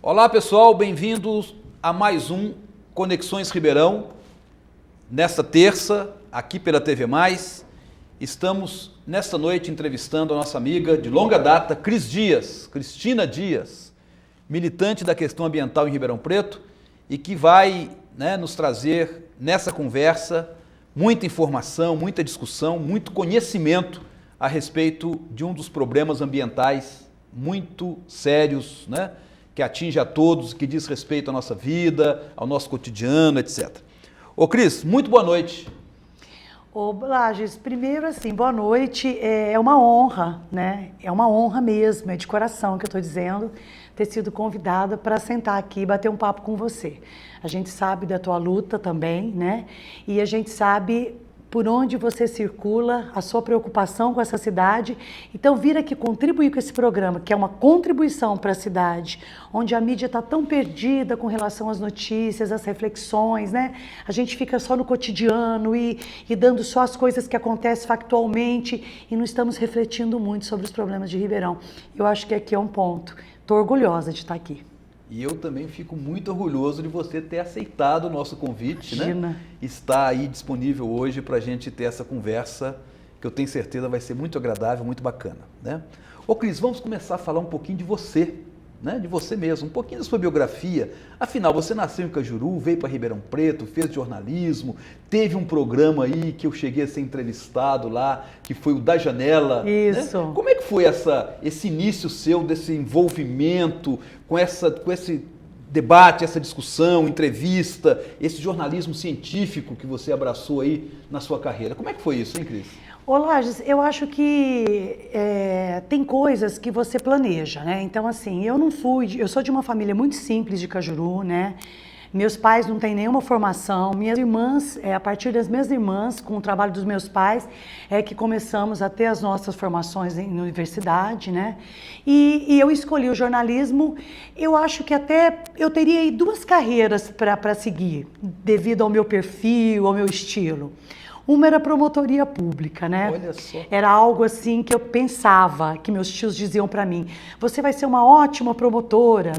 Olá pessoal, bem-vindos a mais um Conexões Ribeirão. Nesta terça, aqui pela TV Mais, estamos nesta noite entrevistando a nossa amiga de longa data, Cristina Dias, militante da questão ambiental em Ribeirão Preto e que vai nos trazer nessa conversa muita informação, muita discussão, muito conhecimento a respeito de um dos problemas ambientais muito sérios, que atinge a todos, que diz respeito à nossa vida, ao nosso cotidiano, etc. Ô Cris, muito boa noite. Ô Lages, primeiro assim, boa noite, é uma honra, É uma honra mesmo, é de coração que eu estou dizendo, ter sido convidada para sentar aqui e bater um papo com você. A gente sabe da tua luta também, E a gente sabe por onde você circula, a sua preocupação com essa cidade. Então, vir aqui contribuir com esse programa, que é uma contribuição para a cidade, onde a mídia está tão perdida com relação às notícias, às reflexões, A gente fica só no cotidiano e dando só as coisas que acontecem factualmente e não estamos refletindo muito sobre os problemas de Ribeirão. Eu acho que aqui é um ponto. Estou orgulhosa de estar aqui. E eu também fico muito orgulhoso de você ter aceitado o nosso convite, Imagina. Está aí disponível hoje para a gente ter essa conversa, que eu tenho certeza vai ser muito agradável, muito bacana, Ô Cris, vamos começar a falar um pouquinho de você, de você mesmo, um pouquinho da sua biografia. Afinal, você nasceu em Cajuru, veio para Ribeirão Preto, fez jornalismo, teve um programa aí que eu cheguei a ser entrevistado lá, que foi o Da Janela. Isso. Como é que foi esse início seu, desse envolvimento com esse debate, essa discussão, entrevista, esse jornalismo científico que você abraçou aí na sua carreira? Como é que foi isso, hein, Cris? Ô Lages, eu acho que tem coisas que você planeja, Então, assim, eu sou de uma família muito simples de Cajuru, Meus pais não têm nenhuma formação, minhas irmãs, a partir das minhas irmãs, com o trabalho dos meus pais, é que começamos a ter as nossas formações em universidade, E eu escolhi o jornalismo, eu acho que até eu teria aí duas carreiras para seguir, devido ao meu perfil, ao meu estilo. Uma era promotoria pública, Olha só. Era algo assim que eu pensava, que meus tios diziam para mim, você vai ser uma ótima promotora,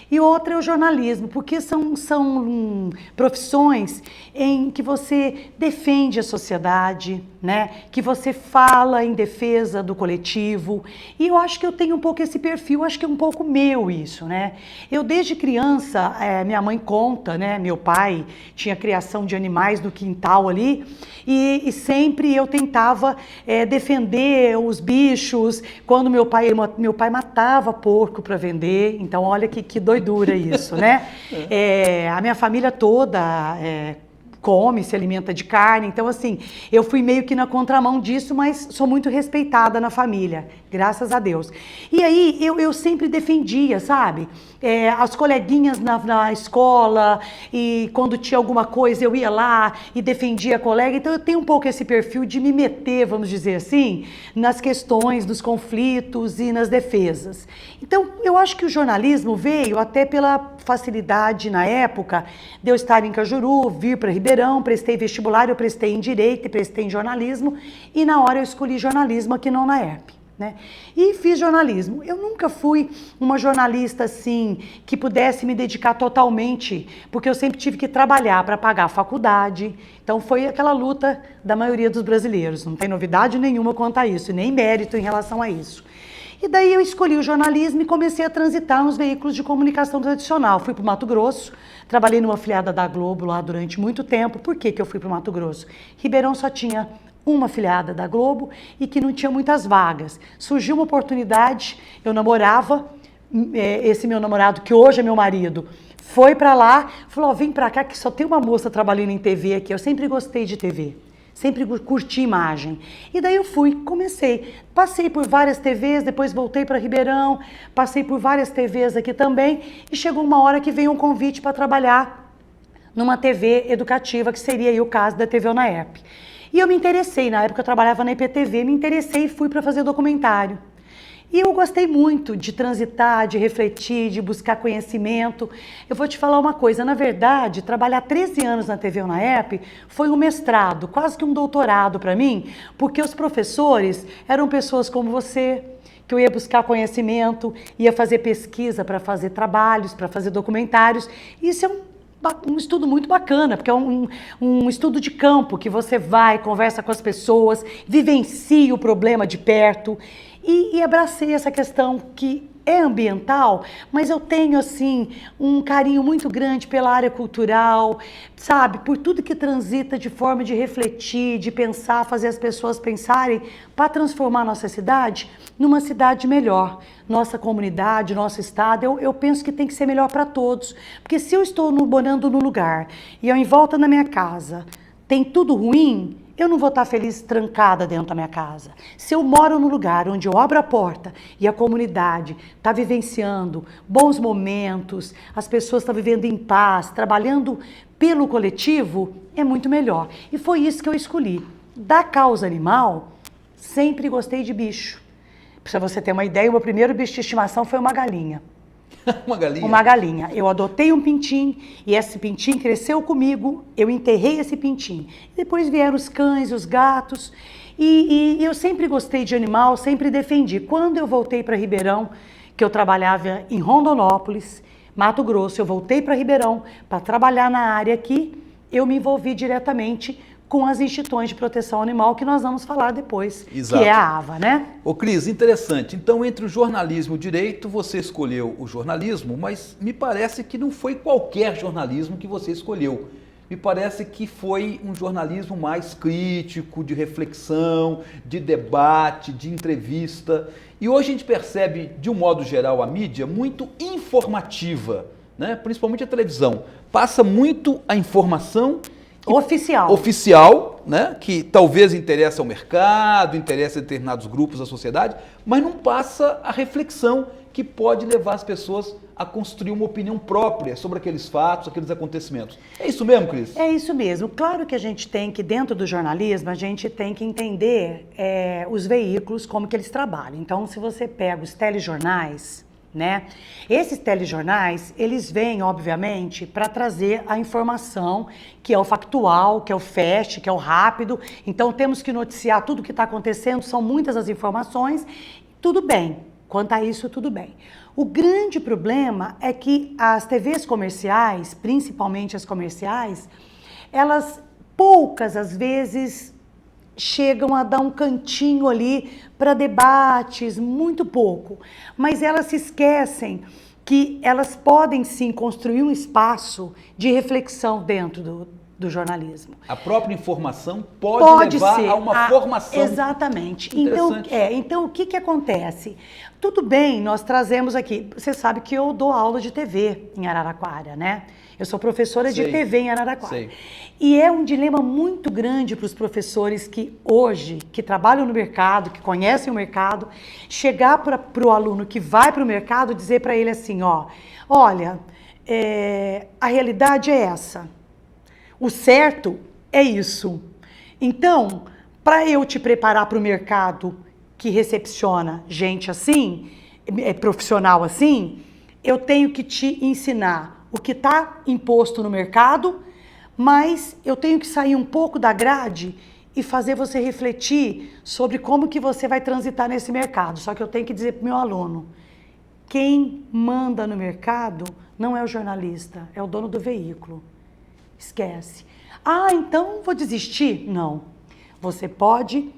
E outra é o jornalismo, porque são profissões em que você defende a sociedade, Que você fala em defesa do coletivo. E eu acho que eu tenho um pouco esse perfil, acho que é um pouco meu isso, Eu desde criança, minha mãe conta, Meu pai tinha criação de animais no quintal ali, e sempre eu tentava defender os bichos. Quando meu pai matava porco para vender, então olha que doidura isso, A minha família toda come, se alimenta de carne, então assim, eu fui meio que na contramão disso, mas sou muito respeitada na família, graças a Deus. E aí eu sempre defendia, sabe? As coleguinhas na escola, e quando tinha alguma coisa eu ia lá e defendia a colega, então eu tenho um pouco esse perfil de me meter, vamos dizer assim, nas questões, dos conflitos e nas defesas. Então eu acho que o jornalismo veio até pela facilidade na época de eu estar em Cajuru, vir para Ribeirão, prestei vestibular, eu prestei em Direito e prestei em Jornalismo, e na hora eu escolhi jornalismo aqui na UNAERP. E fiz jornalismo. Eu nunca fui uma jornalista assim que pudesse me dedicar totalmente, porque eu sempre tive que trabalhar para pagar a faculdade. Então foi aquela luta da maioria dos brasileiros. Não tem novidade nenhuma quanto a isso, nem mérito em relação a isso. E daí eu escolhi o jornalismo e comecei a transitar nos veículos de comunicação tradicional. Fui para o Mato Grosso, trabalhei numa afiliada da Globo lá durante muito tempo. Por que eu fui para o Mato Grosso? Ribeirão só tinha uma afiliada da Globo e que não tinha muitas vagas. Surgiu uma oportunidade, eu namorava, esse meu namorado, que hoje é meu marido, foi para lá, falou, vem para cá que só tem uma moça trabalhando em TV aqui. Eu sempre gostei de TV, sempre curti imagem. E daí eu comecei. Passei por várias TVs, depois voltei para Ribeirão, passei por várias TVs aqui também, e chegou uma hora que veio um convite para trabalhar numa TV educativa, que seria aí o caso da TV UNAERP. E eu me interessei, na época eu trabalhava na IPTV, me interessei e fui para fazer documentário. E eu gostei muito de transitar, de refletir, de buscar conhecimento. Eu vou te falar uma coisa, na verdade, trabalhar 13 anos na TV UNAERP foi um mestrado, quase que um doutorado para mim, porque os professores eram pessoas como você, que eu ia buscar conhecimento, ia fazer pesquisa para fazer trabalhos, para fazer documentários. Isso é um estudo muito bacana, porque é um estudo de campo, que você vai, conversa com as pessoas, vivencia o problema de perto. E abracei essa questão que é ambiental, mas eu tenho, assim, um carinho muito grande pela área cultural, sabe? Por tudo que transita de forma de refletir, de pensar, fazer as pessoas pensarem para transformar a nossa cidade numa cidade melhor. Nossa comunidade, nosso estado, eu penso que tem que ser melhor para todos. Porque se eu estou morando num lugar e eu em volta na minha casa tem tudo ruim, eu não vou estar feliz trancada dentro da minha casa. Se eu moro num lugar onde eu abro a porta e a comunidade está vivenciando bons momentos, as pessoas estão vivendo em paz, trabalhando pelo coletivo, é muito melhor. E foi isso que eu escolhi. Da causa animal, sempre gostei de bicho. Para você ter uma ideia, o meu primeiro bicho de estimação foi uma galinha. Uma galinha? Uma galinha. Eu adotei um pintinho e esse pintinho cresceu comigo, eu enterrei esse pintinho. Depois vieram os cães, os gatos e eu sempre gostei de animal, sempre defendi. Quando eu voltei para Ribeirão, que eu trabalhava em Rondonópolis, Mato Grosso, eu voltei para Ribeirão para trabalhar na área aqui, eu me envolvi diretamente com as instituições de proteção animal, que nós vamos falar depois, Exato. Que é a AVA, né? Ô Cris, interessante. Então, entre o jornalismo e o direito, você escolheu o jornalismo, mas me parece que não foi qualquer jornalismo que você escolheu. Me parece que foi um jornalismo mais crítico, de reflexão, de debate, de entrevista. E hoje a gente percebe, de um modo geral, a mídia muito informativa, né? Principalmente a televisão. Passa muito a informação oficial, né? Que talvez interesse ao mercado, interesse a determinados grupos da sociedade, mas não passa a reflexão que pode levar as pessoas a construir uma opinião própria sobre aqueles fatos, aqueles acontecimentos. É isso mesmo, Cris? É isso mesmo. Claro que a gente tem que, dentro do jornalismo, a gente tem que entender os veículos, como que eles trabalham. Então, se você pega os telejornais, né? Esses telejornais, eles vêm, obviamente, para trazer a informação que é o factual, que é o fast, que é o rápido. Então, temos que noticiar tudo o que está acontecendo, são muitas as informações. Tudo bem, quanto a isso, tudo bem. O grande problema é que as TVs comerciais, principalmente as comerciais, elas poucas, às vezes, chegam a dar um cantinho ali para debates, muito pouco. Mas elas se esquecem que elas podem sim construir um espaço de reflexão dentro do jornalismo. A própria informação pode levar ser a uma formação. Exatamente. Então, o que acontece? Tudo bem, nós trazemos aqui... Você sabe que eu dou aula de TV em Araraquara, né? Eu sou professora de TV em Araraquara. Sei. E é um dilema muito grande para os professores que hoje, que trabalham no mercado, que conhecem o mercado, chegar para o aluno que vai para o mercado e dizer para ele assim, ó, olha, a realidade é essa. O certo é isso. Então, para eu te preparar para o mercado que recepciona gente assim, profissional assim, eu tenho que te ensinar o que está imposto no mercado, mas eu tenho que sair um pouco da grade e fazer você refletir sobre como que você vai transitar nesse mercado. Só que eu tenho que dizer para o meu aluno, quem manda no mercado não é o jornalista, é o dono do veículo. Esquece. Ah, então vou desistir? Não. Você pode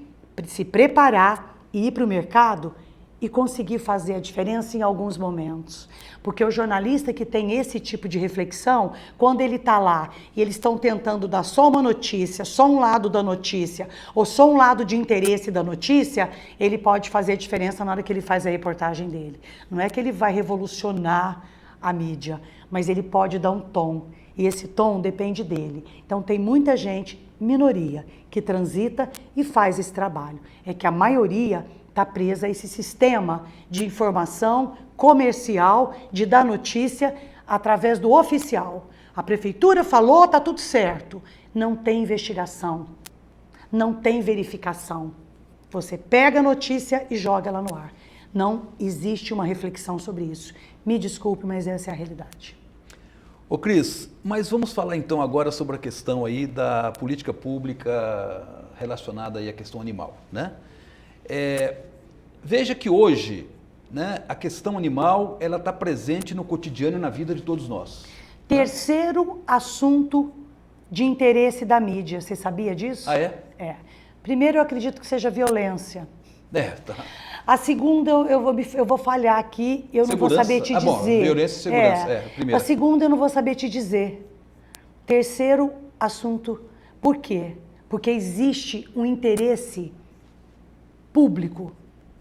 se preparar e ir para o mercado e conseguir fazer a diferença em alguns momentos. Porque o jornalista que tem esse tipo de reflexão, quando ele está lá e eles estão tentando dar só uma notícia, só um lado da notícia, ou só um lado de interesse da notícia, ele pode fazer a diferença na hora que ele faz a reportagem dele. Não é que ele vai revolucionar a mídia, mas ele pode dar um tom. E esse tom depende dele. Então tem muita gente, minoria, que transita e faz esse trabalho. É que a maioria está presa a esse sistema de informação comercial, de dar notícia através do oficial. A prefeitura falou, está tudo certo. Não tem investigação, não tem verificação. Você pega a notícia e joga ela no ar. Não existe uma reflexão sobre isso. Me desculpe, mas essa é a realidade. Ô Cris, mas vamos falar então agora sobre a questão aí da política pública relacionada aí à questão animal, né? Veja que hoje, né, a questão animal, ela está presente no cotidiano e na vida de todos nós. Terceiro assunto de interesse da mídia, você sabia disso? Ah, é? É. Primeiro, eu acredito que seja violência. Tá. A segunda, eu vou falhar aqui, eu não vou saber te dizer. Bom, violência e segurança, primeiro. A segunda, eu não vou saber te dizer. Terceiro assunto, por quê? Porque existe um interesse público,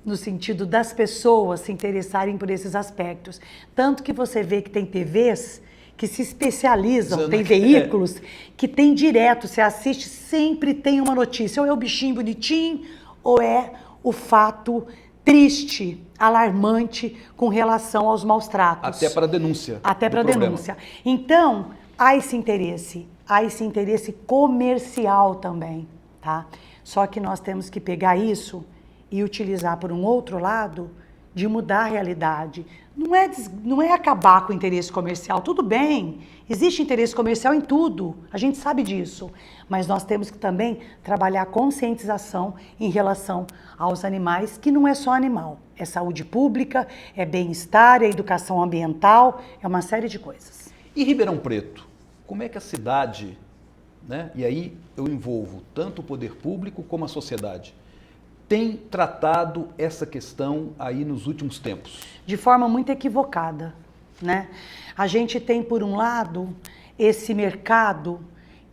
no sentido das pessoas se interessarem por esses aspectos. Tanto que você vê que tem TVs que se especializam, tem veículos que tem direto, você assiste, sempre tem uma notícia, ou é o bichinho bonitinho, ou é o fato triste, alarmante com relação aos maus tratos. Até para denúncia. Até para denúncia. Então, há esse interesse comercial também, tá? Só que nós temos que pegar isso e utilizar por um outro lado de mudar a realidade. Não é acabar com o interesse comercial, tudo bem, existe interesse comercial em tudo, a gente sabe disso, mas nós temos que também trabalhar a conscientização em relação aos animais, que não é só animal, é saúde pública, é bem-estar, é educação ambiental, é uma série de coisas. E Ribeirão Preto, como é que a cidade, né, e aí eu envolvo tanto o poder público como a sociedade, tem tratado essa questão aí nos últimos tempos? De forma muito equivocada, né? A gente tem, por um lado, esse mercado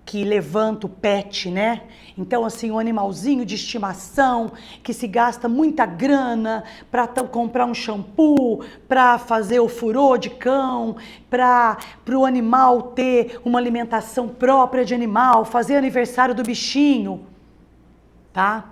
que levanta o pet, né? Então, assim, o animalzinho de estimação, que se gasta muita grana para comprar um shampoo, para fazer o furô de cão, para o animal ter uma alimentação própria de animal, fazer aniversário do bichinho, tá?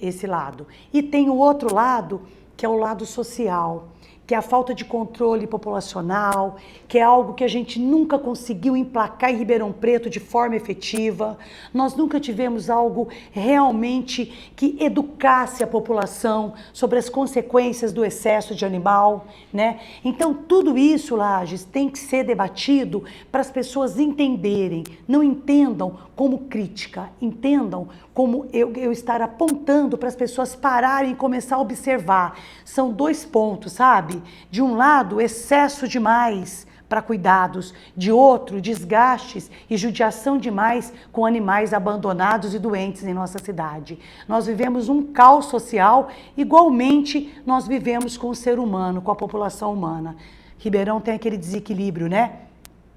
Esse lado. E tem o outro lado, que é o lado social, que é a falta de controle populacional, que é algo que a gente nunca conseguiu emplacar em Ribeirão Preto de forma efetiva. Nós nunca tivemos algo realmente que educasse a população sobre as consequências do excesso de animal, né? Então, tudo isso, Lages, tem que ser debatido para as pessoas entenderem. Não entendam como crítica, entendam como eu estar apontando para as pessoas pararem e começar a observar. São dois pontos, sabe? De um lado, excesso demais para cuidados, de outro, desgastes e judiação demais com animais abandonados e doentes em nossa cidade. Nós vivemos um caos social, igualmente nós vivemos com o ser humano, com a população humana. Ribeirão tem aquele desequilíbrio, né?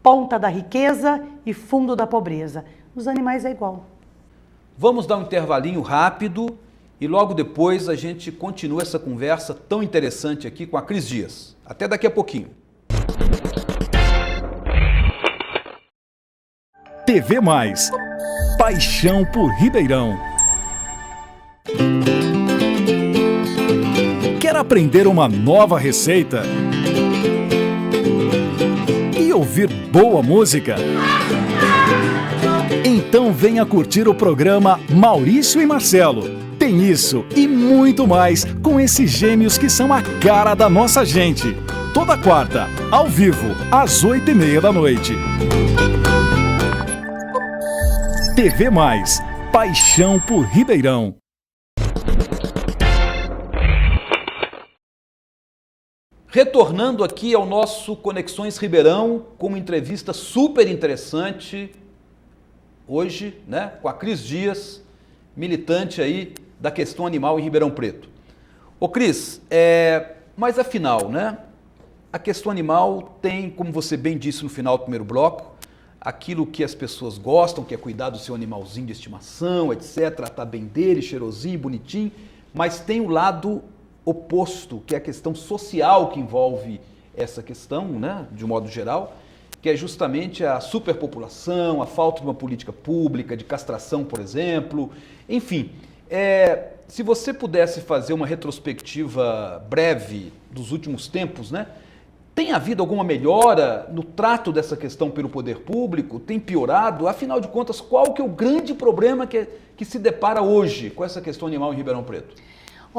Ponta da riqueza e fundo da pobreza. Os animais é igual. Vamos dar um intervalinho rápido e logo depois a gente continua essa conversa tão interessante aqui com a Cris Dias. Até daqui a pouquinho. TV Mais. Paixão por Ribeirão. Quer aprender uma nova receita? E ouvir boa música? Então venha curtir o programa Maurício e Marcelo. Tem isso e muito mais com esses gêmeos que são a cara da nossa gente. Toda quarta, ao vivo, às 8h30 da noite. TV Mais. Paixão por Ribeirão. Retornando aqui ao nosso Conexões Ribeirão, com uma entrevista super interessante hoje, né, com a Cris Dias, militante aí da questão animal em Ribeirão Preto. Ô Cris, mas afinal, né, a questão animal tem, como você bem disse no final do primeiro bloco, aquilo que as pessoas gostam, que é cuidar do seu animalzinho de estimação, etc., tratar bem dele, cheirosinho, bonitinho, mas tem o lado oposto, que é a questão social que envolve essa questão, né, de um modo geral, que é justamente a superpopulação, a falta de uma política pública, de castração, por exemplo. Enfim, se você pudesse fazer uma retrospectiva breve dos últimos tempos, né, tem havido alguma melhora no trato dessa questão pelo poder público? Tem piorado? Afinal de contas, qual que é o grande problema que se depara hoje com essa questão animal em Ribeirão Preto?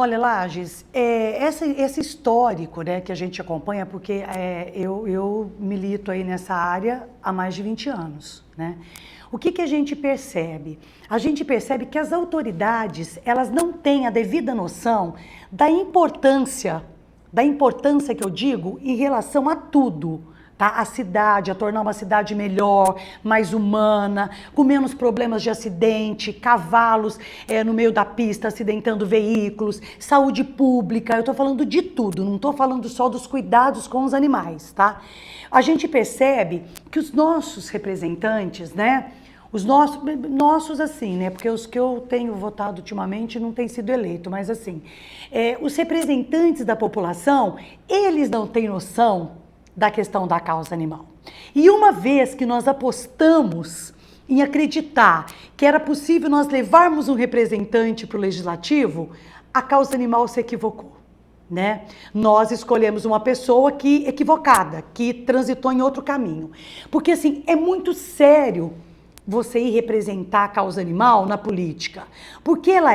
Olha, Lages, esse histórico, né, que a gente acompanha, porque eu milito aí nessa área há mais de 20 anos, né? O que a gente percebe? A gente percebe que as autoridades, elas não têm a devida noção da importância que eu digo em relação a tudo. Tá? A cidade, a tornar uma cidade melhor, mais humana, com menos problemas de acidente, cavalos no meio da pista acidentando veículos, saúde pública, eu estou falando de tudo, não estou falando só dos cuidados com os animais, tá? A gente percebe que os nossos representantes, né, os nossos assim, né, porque os que eu tenho votado ultimamente não têm sido eleito, mas assim, os representantes da população, eles não têm noção da questão da causa animal. E uma vez que nós apostamos em acreditar que era possível nós levarmos um representante para o legislativo, a causa animal se equivocou, né? Nós escolhemos uma pessoa equivocada, que transitou em outro caminho. Porque assim, é muito sério você ir representar a causa animal na política, porque ela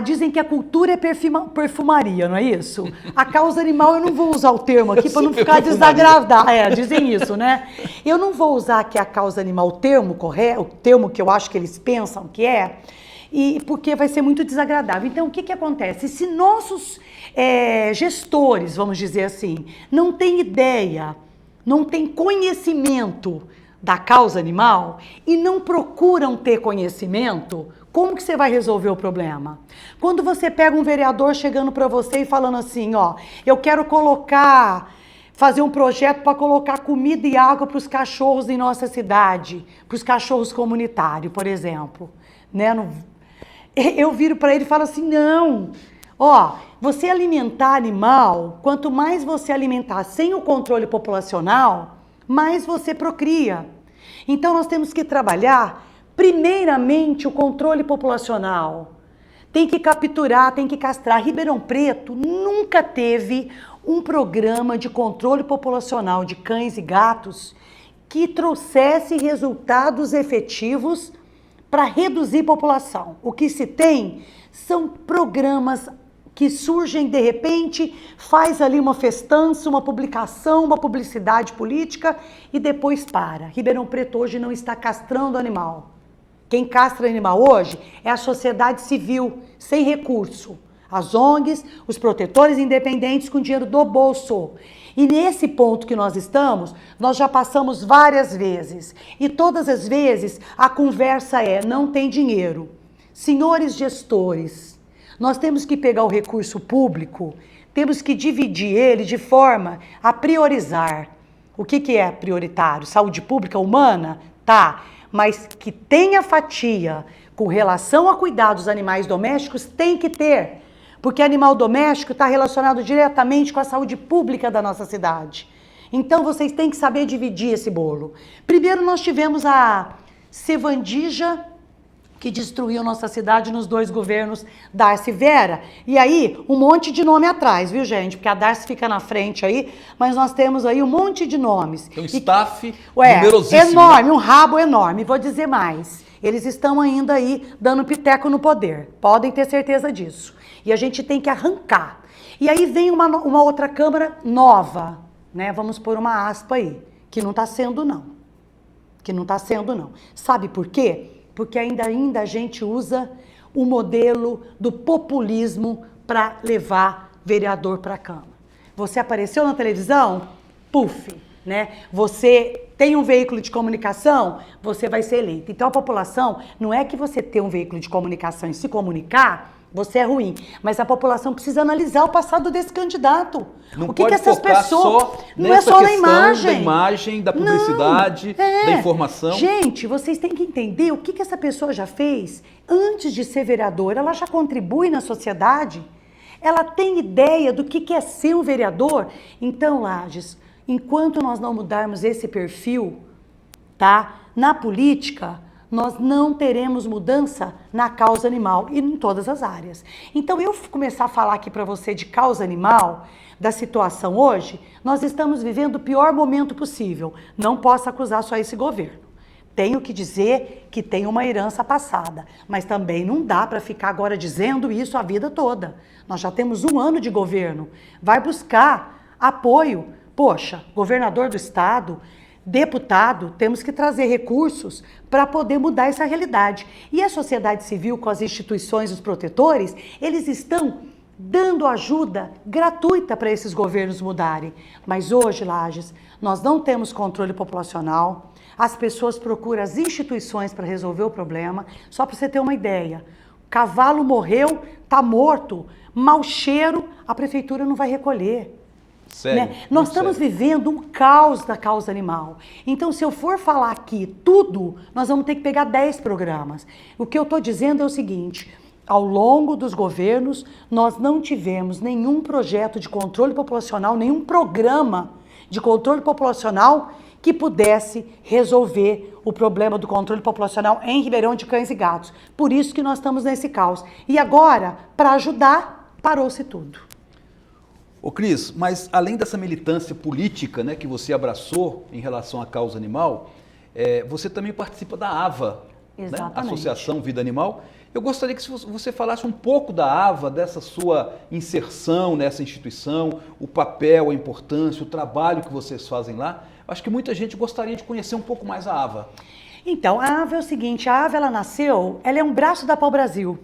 dizem que a cultura é perfumaria, não é isso? A causa animal, eu não vou usar o termo aqui para não ficar desagradável. Dizem isso, né? Eu não vou usar aqui a causa animal, o termo correto, o termo que eu acho que eles pensam que porque vai ser muito desagradável. Então, o que acontece? Se nossos gestores, vamos dizer assim, não têm ideia, não têm conhecimento da causa animal e não procuram ter conhecimento, como que você vai resolver o problema? Quando você pega um vereador chegando para você e falando assim, ó, eu quero fazer um projeto para colocar comida e água para os cachorros em nossa cidade, para os cachorros comunitários, por exemplo, né? Eu viro para ele e falo assim, não, ó, você alimentar animal, quanto mais você alimentar sem o controle populacional, mais você procria. Então nós temos que trabalhar primeiramente o controle populacional. Tem que capturar, tem que castrar. Ribeirão Preto nunca teve um programa de controle populacional de cães e gatos que trouxesse resultados efetivos para reduzir população. O que se tem são programas que surgem de repente, faz ali uma festança, uma publicação, uma publicidade política e depois para. Ribeirão Preto hoje não está castrando animal. Quem castra animal hoje é a sociedade civil, sem recurso. As ONGs, os protetores independentes com dinheiro do bolso. E nesse ponto que nós estamos, nós já passamos várias vezes. E todas as vezes a conversa não tem dinheiro. Senhores gestores, nós temos que pegar o recurso público, temos que dividir ele de forma a priorizar. O que é prioritário? Saúde pública humana? Tá. Mas que tenha fatia com relação a cuidar dos animais domésticos, tem que ter. Porque animal doméstico está relacionado diretamente com a saúde pública da nossa cidade. Então, vocês têm que saber dividir esse bolo. Primeiro, nós tivemos a Sevandija, que destruiu nossa cidade nos 2 governos Darcy e Vera. E aí, um monte de nome atrás, viu, gente? Porque a Darcy fica na frente aí, mas nós temos aí um monte de nomes. Tem um staff numerosíssimo. Enorme, um rabo enorme. Vou dizer mais. Eles estão ainda aí dando piteco no poder. Podem ter certeza disso. E a gente tem que arrancar. E aí vem uma outra Câmara nova, né? Vamos pôr uma aspa aí, que não está sendo não. Que não está sendo não. Sabe por quê? Porque ainda a gente usa o modelo do populismo para levar vereador para a Câmara. Você apareceu na televisão? Puf, né? Você tem um veículo de comunicação? Você vai ser eleito. Então a população, não é que você ter um veículo de comunicação e se comunicar, você é ruim. Mas a população precisa analisar o passado desse candidato. Não pode essas pessoas... Não é só na imagem. Da imagem, da publicidade, da informação. Gente, vocês têm que entender o que essa pessoa já fez antes de ser vereadora. Ela já contribui na sociedade. Ela tem ideia do que é ser um vereador. Então, Lages, enquanto nós não mudarmos esse perfil, tá? Na política, nós não teremos mudança na causa animal e em todas as áreas. Então, eu começar a falar aqui para você de causa animal, da situação hoje, nós estamos vivendo o pior momento possível. Não posso acusar só esse governo. Tenho que dizer que tem uma herança passada, mas também não dá para ficar agora dizendo isso a vida toda. Nós já temos 1 ano de governo, vai buscar apoio. Poxa, governador do estado, deputado, temos que trazer recursos para poder mudar essa realidade. E a sociedade civil com as instituições, os protetores, eles estão dando ajuda gratuita para esses governos mudarem. Mas hoje, Lages, nós não temos controle populacional, as pessoas procuram as instituições para resolver o problema. Só para você ter uma ideia, o cavalo morreu, está morto, mau cheiro, a prefeitura não vai recolher. Sério? Né? Nós estamos vivendo um caos da causa animal. Então, se eu for falar aqui tudo, nós vamos ter que pegar 10 programas. O que eu estou dizendo é o seguinte: ao longo dos governos, nós não tivemos nenhum projeto de controle populacional, nenhum programa de controle populacional que pudesse resolver o problema do controle populacional em Ribeirão de Cães e Gatos. Por isso que nós estamos nesse caos. E agora, para ajudar, parou-se tudo. Ô Cris, mas além dessa militância política, né, que você abraçou em relação à causa animal, você também participa da AVA, né, Associação Vida Animal. Eu gostaria que você falasse um pouco da AVA, dessa sua inserção nessa instituição, o papel, a importância, o trabalho que vocês fazem lá. Acho que muita gente gostaria de conhecer um pouco mais a AVA. Então, a AVA é o seguinte, a AVA ela é um braço da Pau Brasil,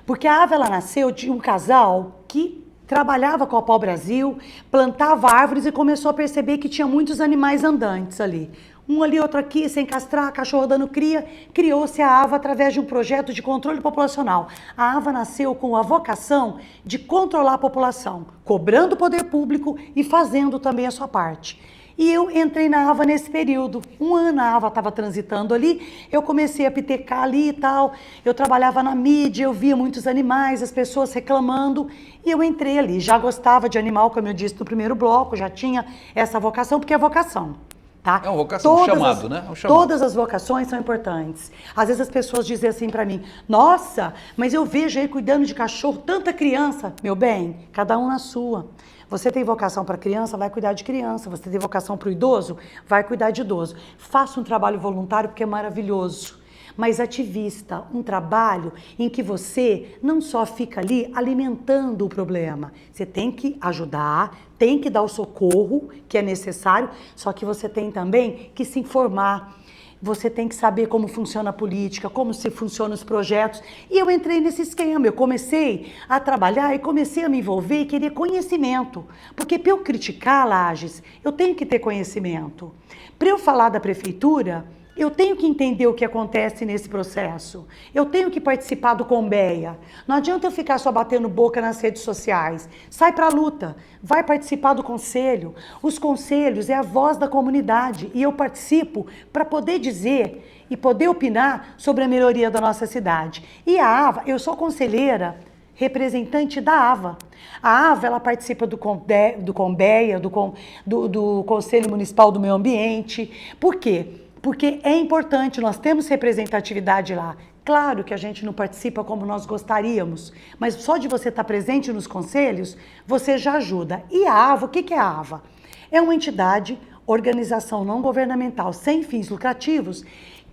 porque a AVA ela nasceu de um casal que trabalhava com a Pau Brasil, plantava árvores e começou a perceber que tinha muitos animais andantes ali. Um ali, outro aqui, sem castrar, cachorro dando cria. Criou-se a AVA através de um projeto de controle populacional. A AVA nasceu com a vocação de controlar a população, cobrando o poder público e fazendo também a sua parte. E eu entrei na AVA nesse período. 1 ano a AVA estava transitando ali, eu comecei a pitecar ali e tal. Eu trabalhava na mídia, eu via muitos animais, as pessoas reclamando, e eu entrei ali. Já gostava de animal, como eu disse no primeiro bloco, já tinha essa vocação, porque é vocação. Tá? É uma vocação, um chamado, né? É um chamado. Todas as vocações são importantes. Às vezes as pessoas dizem assim para mim, nossa, mas eu vejo aí cuidando de cachorro, tanta criança. Meu bem, cada um na sua. Você tem vocação para criança, vai cuidar de criança. Você tem vocação para o idoso, vai cuidar de idoso. Faça um trabalho voluntário porque é maravilhoso. Mas ativista, um trabalho em que você não só fica ali alimentando o problema, você tem que ajudar, tem que dar o socorro que é necessário, só que você tem também que se informar, você tem que saber como funciona a política, como se funcionam os projetos. E eu entrei nesse esquema, eu comecei a trabalhar e comecei a me envolver e querer conhecimento, porque para eu criticar Lages, eu tenho que ter conhecimento. Para eu falar da prefeitura, eu tenho que entender o que acontece nesse processo. Eu tenho que participar do Combeia. Não adianta eu ficar só batendo boca nas redes sociais. Sai para a luta. Vai participar do conselho. Os conselhos é a voz da comunidade. E eu participo para poder dizer e poder opinar sobre a melhoria da nossa cidade. E a AVA, eu sou conselheira representante da AVA. A AVA, ela participa do Combeia, do Conselho Municipal do Meio Ambiente. Por quê? Porque é importante, nós temos representatividade lá. Claro que a gente não participa como nós gostaríamos, mas só de você estar presente nos conselhos, você já ajuda. E a AVA, o que é a AVA? É uma entidade, organização não governamental, sem fins lucrativos,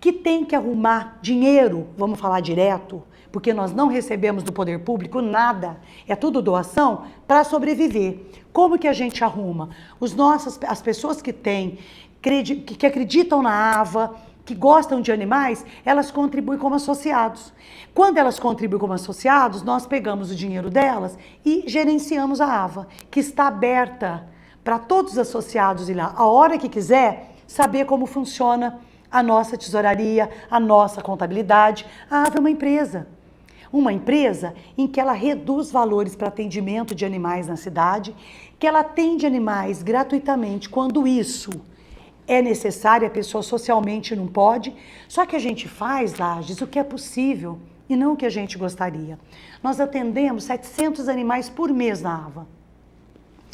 que tem que arrumar dinheiro, vamos falar direto, porque nós não recebemos do poder público nada, é tudo doação, para sobreviver. Como que a gente arruma? As pessoas que acreditam na AVA, que gostam de animais, elas contribuem como associados. Quando elas contribuem como associados, nós pegamos o dinheiro delas e gerenciamos a AVA, que está aberta para todos os associados ir lá, a hora que quiser, saber como funciona a nossa tesouraria, a nossa contabilidade. A AVA é uma empresa em que ela reduz valores para atendimento de animais na cidade, que ela atende animais gratuitamente quando isso é necessário, a pessoa socialmente não pode, só que a gente faz, Lages, o que é possível e não o que a gente gostaria. Nós atendemos 700 animais por mês na AVA.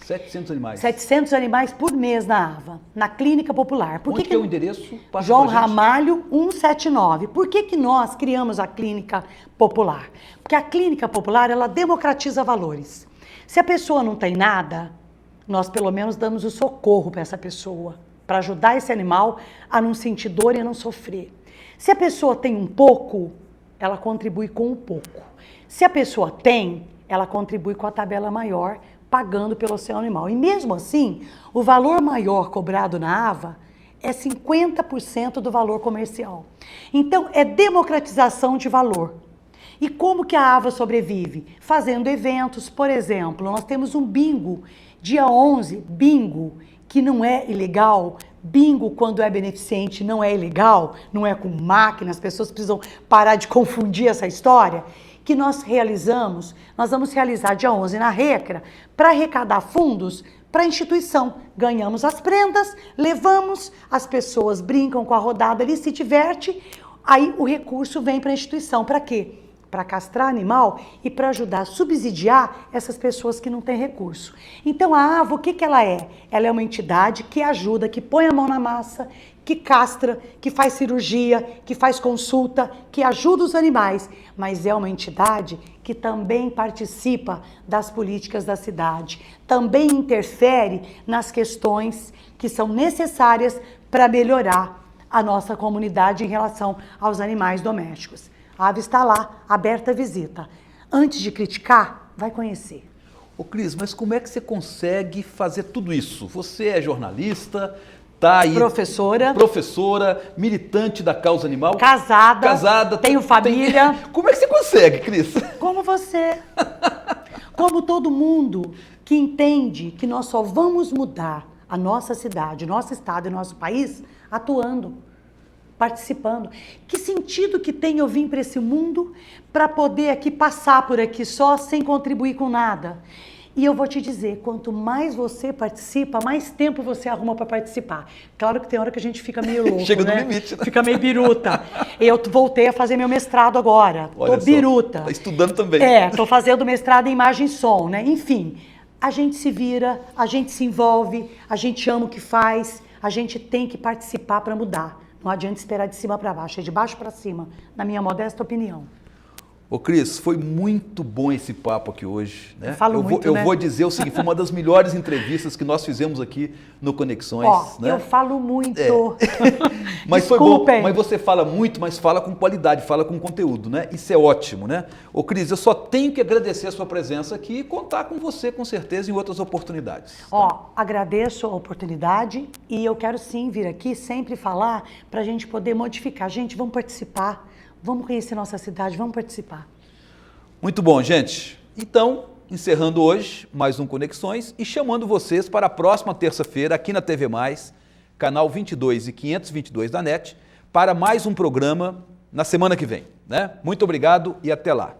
700 animais? 700 animais por mês na AVA, na Clínica Popular. Onde que é o endereço? João Ramalho 179. Por que nós criamos a Clínica Popular? Porque a Clínica Popular, ela democratiza valores. Se a pessoa não tem nada, nós pelo menos damos o socorro para essa pessoa. para ajudar esse animal a não sentir dor e a não sofrer. Se a pessoa tem um pouco, ela contribui com um pouco. Se a pessoa tem, ela contribui com a tabela maior, pagando pelo seu animal. E mesmo assim, o valor maior cobrado na AVA é 50% do valor comercial. Então, é democratização de valor. E como que a AVA sobrevive? Fazendo eventos, por exemplo, nós temos um bingo, dia 11, bingo, que não é ilegal. Bingo, quando é beneficente, não é ilegal, não é com máquina, as pessoas precisam parar de confundir essa história, que nós vamos realizar dia 11 na Recra, para arrecadar fundos para a instituição. Ganhamos as prendas, levamos, as pessoas brincam com a rodada ali, se diverte, aí o recurso vem para a instituição. Para quê? Para castrar animal e para ajudar a subsidiar essas pessoas que não têm recurso. Então a AVA, o que ela é? Ela é uma entidade que ajuda, que põe a mão na massa, que castra, que faz cirurgia, que faz consulta, que ajuda os animais, mas é uma entidade que também participa das políticas da cidade, também interfere nas questões que são necessárias para melhorar a nossa comunidade em relação aos animais domésticos. A AVA está lá, aberta a visita. Antes de criticar, vai conhecer. Ô Cris, mas como é que você consegue fazer tudo isso? Você é jornalista, tá aí... Professora, militante da causa animal. Casada, tenho família. Como é que você consegue, Cris? Como você. Como todo mundo que entende que nós só vamos mudar a nossa cidade, nosso estado e nosso país atuando, participando. Que sentido que tem eu vir para esse mundo para poder aqui passar por aqui só sem contribuir com nada? E eu vou te dizer, quanto mais você participa, mais tempo você arruma para participar. Claro que tem hora que a gente fica meio louco, Chega né? no limite, né? Fica meio biruta. Eu voltei a fazer meu mestrado agora. Tô biruta. Tá estudando também. Tô fazendo mestrado em imagem e som, né? Enfim, a gente se vira, a gente se envolve, a gente ama o que faz, a gente tem que participar para mudar. Não adianta esperar de cima para baixo, é de baixo para cima, na minha modesta opinião. Ô Cris, foi muito bom esse papo aqui hoje, né? Eu vou dizer o seguinte, foi uma das melhores entrevistas que nós fizemos aqui no Conexões. Né? Eu falo muito. Mas foi bom, mas você fala muito, mas fala com qualidade, fala com conteúdo, né? Isso é ótimo, né? Ô Cris, eu só tenho que agradecer a sua presença aqui e contar com você, com certeza, em outras oportunidades. Agradeço a oportunidade e eu quero sim vir aqui sempre falar para a gente poder modificar. Gente, vamos participar. Vamos conhecer nossa cidade, vamos participar. Muito bom, gente. Então, encerrando hoje mais um Conexões e chamando vocês para a próxima terça-feira aqui na TV+, canal 22 e 522 da NET, para mais um programa na semana que vem, né? Muito obrigado e até lá.